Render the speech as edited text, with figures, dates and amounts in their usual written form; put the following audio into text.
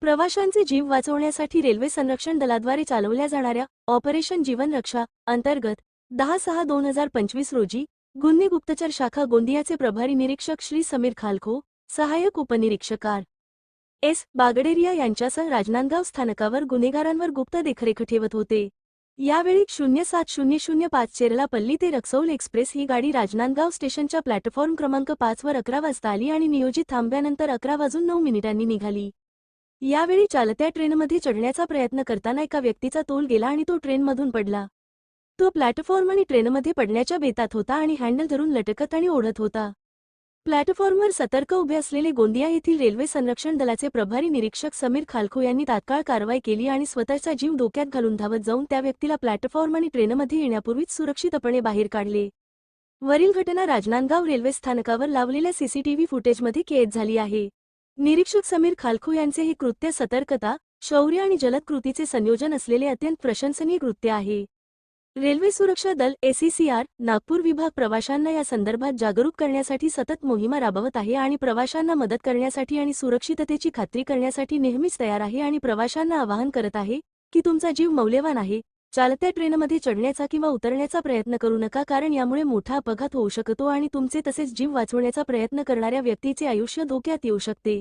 प्रवाशांचे जीव वाचवण्यासाठी रेल्वे संरक्षण दलाद्वारे चालवल्या जाणाऱ्या ऑपरेशन जीवन रक्षा अंतर्गत 10/6/2025 रोजी गुन्हे गुप्तचर शाखा गोंदियाचे प्रभारी निरीक्षक श्री समीर खालखो, सहाय्यक उपनिरीक्षक आर. एस. बागडेरिया यांच्यासह राजनांदगाव स्थानकावर गुन्हेगारांवर गुप्त देखरेख ठेवत होते. यावेळी 07:00:05 चेरलापल्ली ते रक्सौल एक्सप्रेस ही गाडी राजनांदगाव स्टेशनच्या प्लॅटफॉर्म क्रमांक 5 वर 11 वाजता आली आणि नियोजित थांब्यानंतर 11:09 निघाली. यावेळी चालत्या ट्रेनमध्ये चढण्याचा प्रयत्न करताना एका व्यक्तीचा तोल गेला आणि तो ट्रेनमधून पडला. तो प्लॅटफॉर्म आणि ट्रेनमध्ये पडण्याच्या बेतात होता आणि हँडल धरून लटकत आणि ओढत होता. प्लॅटफॉर्मवर सतर्क उभे असलेले गोंदिया येथील रेल्वे संरक्षण दलाचे प्रभारी निरीक्षक समीर खालखो यांनी तात्काळ कारवाई केली आणि स्वतःचा जीव धोक्यात घालून धावत जाऊन त्या व्यक्तीला प्लॅटफॉर्म आणि ट्रेनमध्ये येण्यापूर्वीच सुरक्षितपणे बाहेर काढले. वरील घटना राजनांदगाव रेल्वे स्थानकावर लावलेल्या सीसीटीव्ही फुटेजमध्ये कैद झाली आहे. निरीक्षक समीर खालखो यांचे हे कृत्य सतर्कता, शौर्य आणि जलद कृतीचे संयोजन असलेले अत्यंत प्रशंसनीय कृत्य आहे. रेल्वे सुरक्षा दल ACCR नागपूर विभाग प्रवाशांना या संदर्भात जागरूक करण्यासाठी सतत मोहिमा राबवत आहे आणि प्रवाशांना मदत करण्यासाठी आणि सुरक्षिततेची खात्री करण्यासाठी नेहमीच तयार आहे आणि प्रवाशांना आवाहन करत आहे की तुमचा जीव मौल्यवान आहे. चालत्या ट्रेनमध्ये चढण्याचा किंवा उतरण्याचा प्रयत्न करू नका, कारण यामुळे मोठा अपघात होऊ शकतो आणि तुमचे तसेच जीव वाचवण्याचा प्रयत्न करणाऱ्या व्यक्तीचे आयुष्य धोक्यात येऊ शकते.